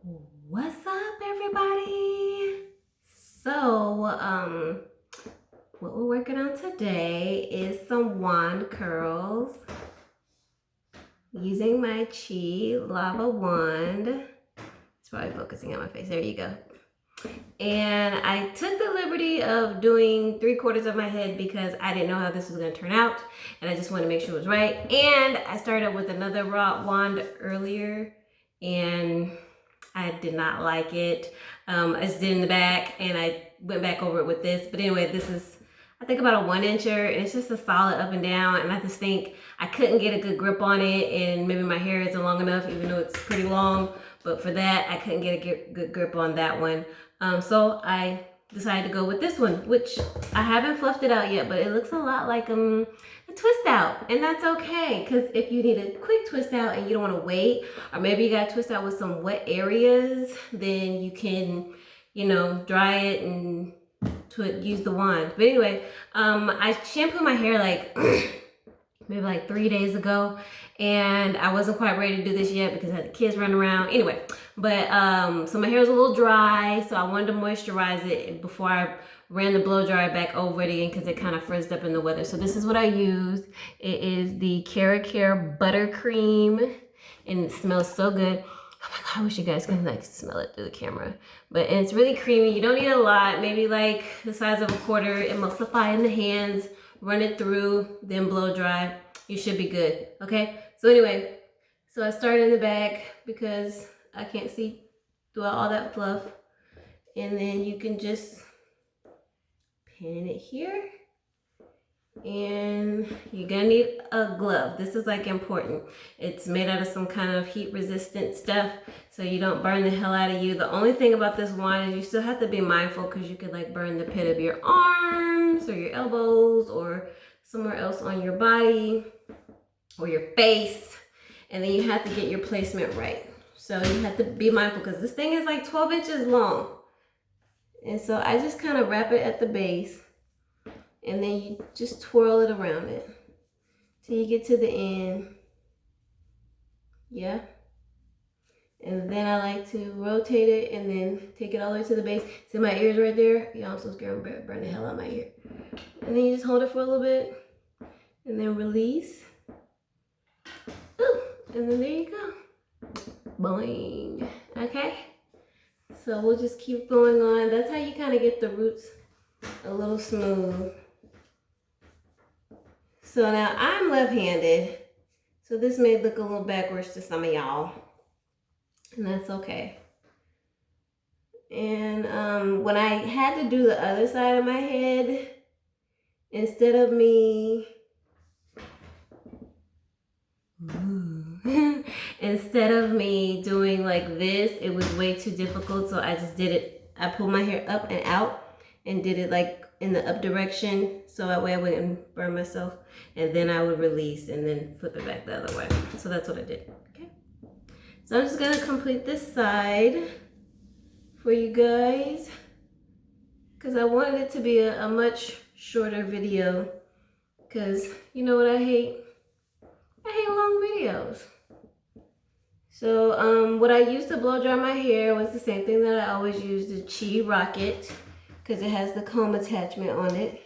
What's up, everybody? So, what we're working on today is some wand curls using my Chi lava wand. It's probably focusing on my face. There you go. And I took the liberty of doing 3/4 of my head because I didn't know how this was going to turn out, and I just wanted to make sure it was right. And I started with another raw wand earlier, and I did not like it. I just did in the back, and I went back over it with this. But anyway, this is, I think, about a 1-incher, and it's just a solid up and down. And I just think I couldn't get a good grip on it, and maybe my hair isn't long enough, even though it's pretty long. But for that, I couldn't get a good grip on that one. So I decided to go with this one, which I haven't fluffed it out yet, but it looks a lot like a twist out, and that's okay, because if you need a quick twist out and you don't want to wait, or maybe you got to twist out with some wet areas, then you can, dry it and use the wand. But anyway, I shampooed my hair like maybe like 3 days ago, and I wasn't quite ready to do this yet because I had the kids running around. Anyway, but so my hair was a little dry, so I wanted to moisturize it before I ran the blow dryer back over it again because it kind of frizzed up in the weather. So this is what I used. It is the Kera buttercream, and it smells so good. Oh my God, I wish you guys could like smell it through the camera. But it's really creamy. You don't need a lot, maybe like the size of a quarter. Emulsify in the hands, run it through, then blow dry. You should be good, okay? So anyway, so I started in the back because I can't see throughout all that fluff. And then you can just pin it here. And you're gonna need a glove. This is like important. It's made out of some kind of heat resistant stuff so you don't burn the hell out of you. The only thing about this wand is you still have to be mindful because you could like burn the pit of your arms or your elbows or somewhere else on your body or your face. And then you have to get your placement right. So you have to be mindful because this thing is like 12 inches long. And so I just kind of wrap it at the base. And then you just twirl it around it till you get to the end. Yeah. And then I like to rotate it and then take it all the way to the base. See my ears right there? Yeah, I'm so scared I'm gonna burn the hell out of my ear. And then you just hold it for a little bit and then release. Ooh, and then there you go. Boing. Okay. So we'll just keep going on. That's how you kind of get the roots a little smooth. So now I'm left-handed, so this may look a little backwards to some of y'all, and that's okay. And when I had to do the other side of my head, instead of me doing like this, it was way too difficult, so I just did it. I pulled my hair up and out and did it like in the up direction, so that way I wouldn't burn myself, and then I would release and then flip it back the other way. So that's what I did. Okay, so I'm just gonna complete this side for you guys because I wanted it to be a much shorter video, because you know what I hate long videos. So what I used to blow dry my hair was the same thing that I always use, the Chi Rocket, because it has the comb attachment on it.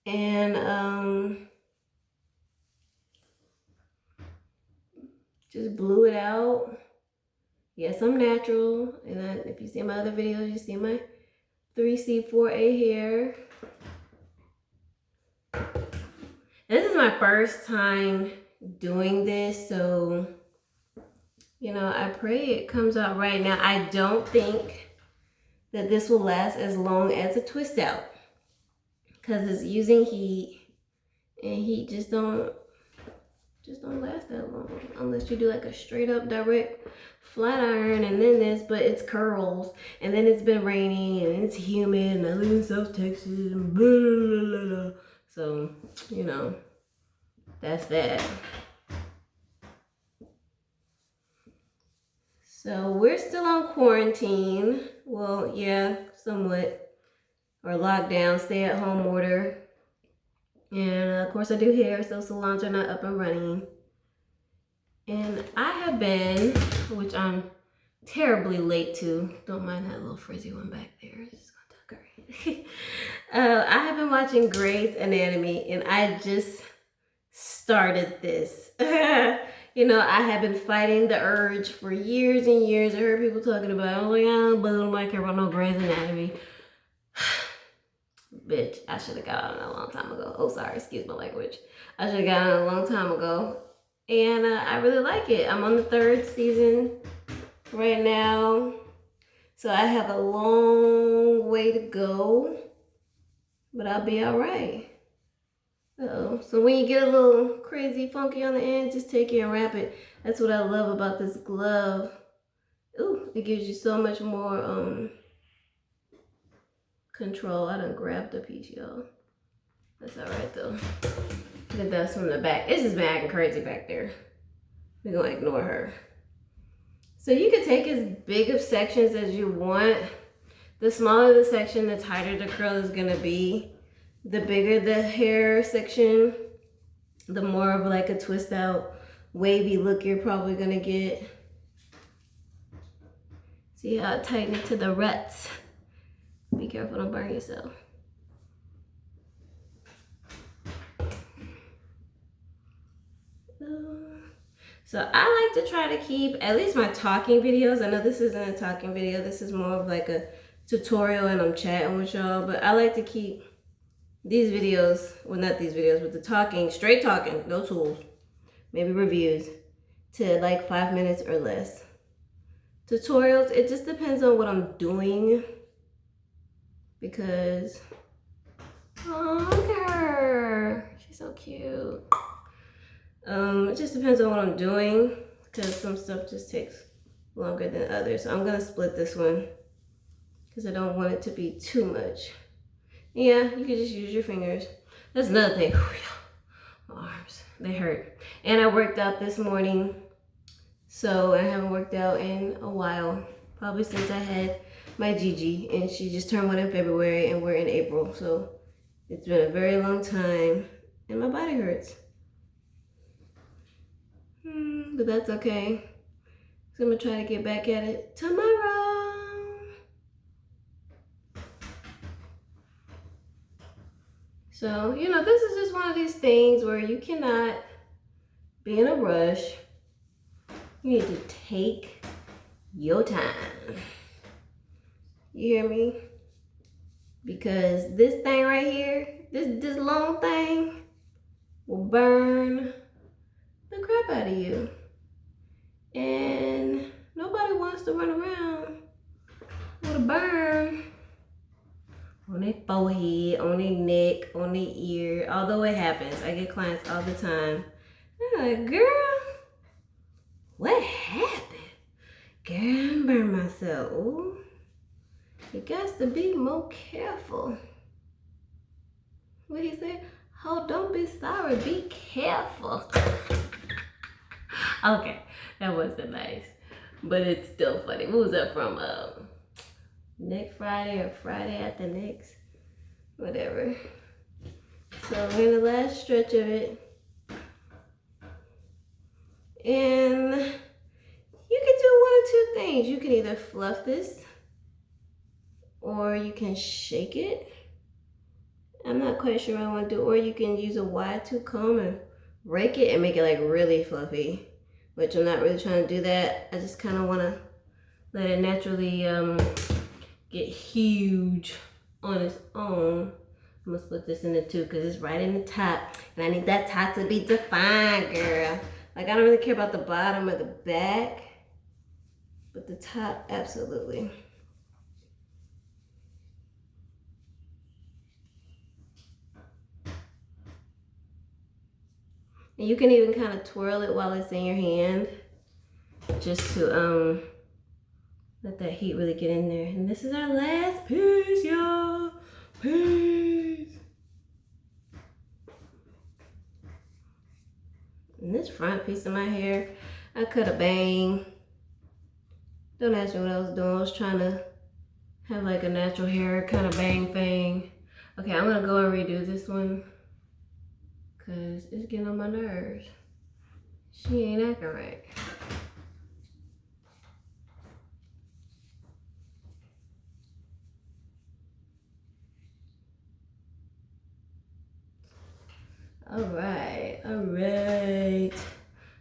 And just blew it out. Yes, I'm natural, and if you see my other videos, you see my 3C4A hair. This is my first time doing this, so I pray it comes out right. Now I don't think that this will last as long as a twist out because it's using heat, and heat just don't last that long unless you do like a straight up direct flat iron and then this. But it's curls, and then it's been raining and it's humid, and I live in South Texas and blah, blah, blah, blah. So that's that. So we're still on quarantine. Well, yeah, somewhat. Or lockdown, stay at home order. And of course I do hair, so salons are not up and running. And I have been, which I'm terribly late to, don't mind that little frizzy one back there. It's just gonna tuck her. I have been watching Grey's Anatomy, and I just started this. You know, I have been fighting the urge for years and years. I heard people talking about it. I was like, oh, but I don't care about no Grey's Anatomy. Bitch, I should have got on it a long time ago. Oh, sorry, excuse my language. I should have got on it a long time ago. And I really like it. I'm on the 3rd season right now. So I have a long way to go. But I'll be all right. So when you get a little crazy funky on the end, just take it and wrap it. That's what I love about this glove. Ooh, it gives you so much more control. I done grabbed a piece, y'all. That's all right though. Get dust from the back. It's just been acting crazy back there. We're gonna ignore her. So you can take as big of sections as you want. The smaller the section, the tighter the curl is gonna be. The bigger the hair section, the more of like a twist out, wavy look you're probably gonna get. See how I tighten it to the ruts. Be careful, don't burn yourself. So I like to try to keep at least my talking videos. I know this isn't a talking video. This is more of like a tutorial and I'm chatting with y'all. But I like to keep these videos, well not these videos, but the talking, straight talking, no tools, maybe reviews, to like 5 minutes or less. Tutorials, it just depends on what I'm doing. Because, oh, look at her. She's so cute. It just depends on what I'm doing because some stuff just takes longer than others. So I'm gonna split this one because I don't want it to be too much. Yeah, you can just use your fingers. That's another thing. My arms, they hurt. And I worked out this morning. So I haven't worked out in a while. Probably since I had my Gigi, and she just turned 1 in February and we're in April. So it's been a very long time and my body hurts. But that's okay. So I'm gonna try to get back at it tomorrow. So, you know, this is just one of these things where you cannot be in a rush. You need to take your time. You hear me? Because this thing right here, this long thing will burn the crap out of you. And nobody wants to run around with a burn on their forehead, on their neck, on their ear. Although it happens. I get clients all the time. I'm like, girl, what happened? Girl, I burned myself. Ooh, you got to be more careful. What he say? Oh, don't be sorry, be careful. Okay, that wasn't nice, but it's still funny. What was that from? Next Friday or Friday after next? Whatever. So we're in the last stretch of it. And you can do 1 of 2 things. You can either fluff this or you can shake it. I'm not quite sure what I want to do. Or you can use a wide tooth comb and rake it and make it like really fluffy, which I'm not really trying to do that. I just kind of want to let it naturally get huge on its own. I'm gonna split this into 2 because it's right in the top and I need that top to be defined, girl. Like I don't really care about the bottom or the back, but the top, absolutely. And you can even kind of twirl it while it's in your hand, just to let that heat really get in there. And this is our last piece, y'all. Peace. And this front piece of my hair, I cut a bang. Don't ask me what I was doing. I was trying to have like a natural hair kind of bang thing. Okay, I'm gonna go and redo this one because it's getting on my nerves. She ain't acting right. All right.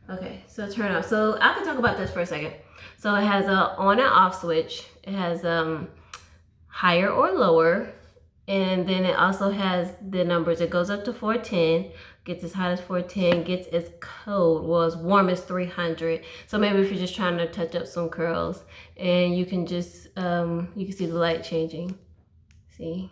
Okay, so turn off. So I can talk about this for a second. So it has a on and off switch. It has higher or lower. And then it also has the numbers. It goes up to 410, gets as hot as 410, gets as cold, well, as warm as 300. So maybe if you're just trying to touch up some curls, and you can just, you can see the light changing. See?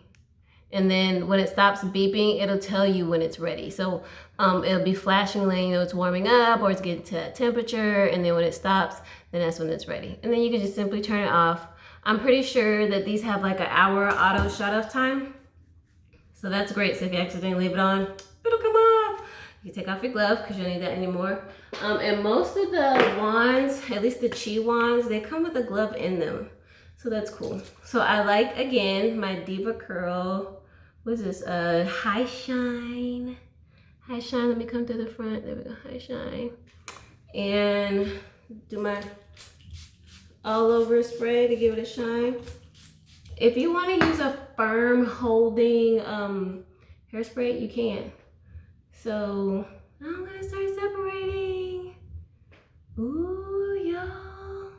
And then when it stops beeping, it'll tell you when it's ready. So it'll be flashing, letting you know it's warming up or it's getting to that temperature. And then when it stops, then that's when it's ready. And then you can just simply turn it off. I'm pretty sure that these have like an hour auto shut off time. So that's great. So if you accidentally leave it on, it'll come off. You can take off your glove because you don't need that anymore. And most of the wands, at least the Chi wands, they come with a glove in them. So that's cool. So I like, again, my Deva Curl. What is this? High Shine. High Shine. Let me come to the front. There we go. High Shine. And do my all over spray to give it a shine. If you want to use a firm holding hairspray, you can. So I'm gonna start separating. Ooh, y'all.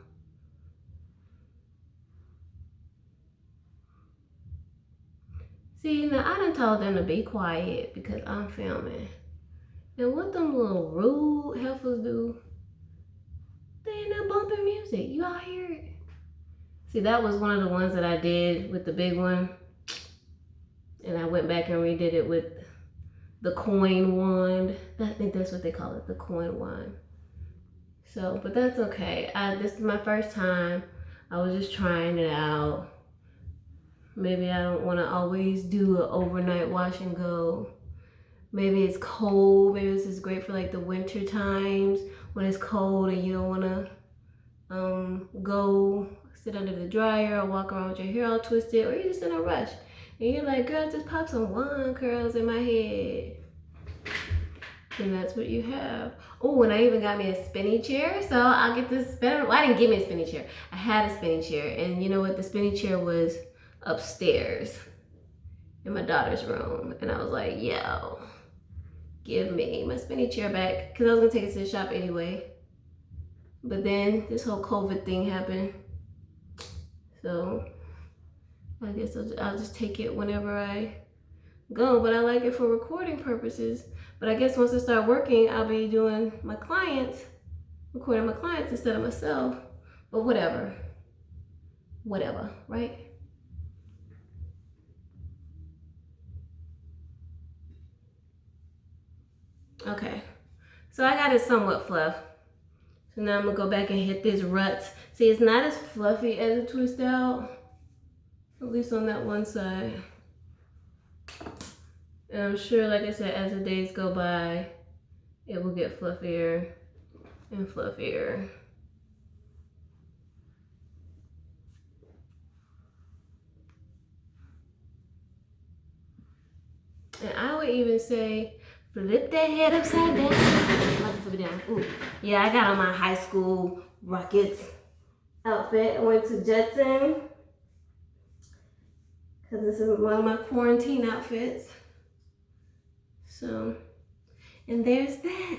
See, now I done told them to be quiet because I'm filming. And what them little rude heifers do, they ain't not bumping music. You all hear it? See, that was one of the ones that I did with the big one. And I went back and redid it with the coin wand. I think that's what they call it, the coin wand. So, but that's okay. This is my first time. I was just trying it out. Maybe I don't want to always do an overnight wash and go. Maybe it's cold. Maybe this is great for like the winter times when it's cold and you don't want to go sit under the dryer or walk around with your hair all twisted, or you're just in a rush. And you're like, girl, just pop some wand curls in my head. And that's what you have. Oh, and I even got me a spinning chair. So I'll get this spinning. Well, I didn't get me a spinning chair. I had a spinning chair. And you know what? The spinning chair was upstairs in my daughter's room. And I was like, yo, give me my spinning chair back. Because I was going to take it to the shop anyway. But then this whole COVID thing happened. So I guess I'll just take it whenever I go. But I like it for recording purposes. But I guess once I start working, I'll be doing my clients, recording my clients instead of myself. But whatever. Whatever, right? Okay. So I got it somewhat fluff. So now I'm going to go back and hit these ruts. See, it's not as fluffy as a twist out. At least on that one side. And I'm sure, like I said, as the days go by, it will get fluffier and fluffier. And I would even say, flip that head upside down. I'm about to flip it down. Ooh. Yeah, I got on my high school Rockets outfit. I went to Jetson. Because this is one of my quarantine outfits. So, and there's that.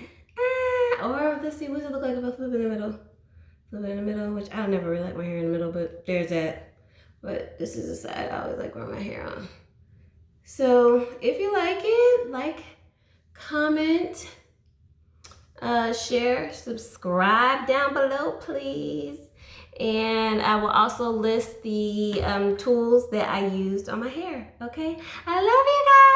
Or let's see, what's it look like if I flip in the middle? Flip it in the middle, which I never really like my hair in the middle, but there's that. But this is the side I always like wearing my hair on. So if you like it, like, comment, share, subscribe down below, please. And I will also list the tools that I used on my hair, okay? I love you guys.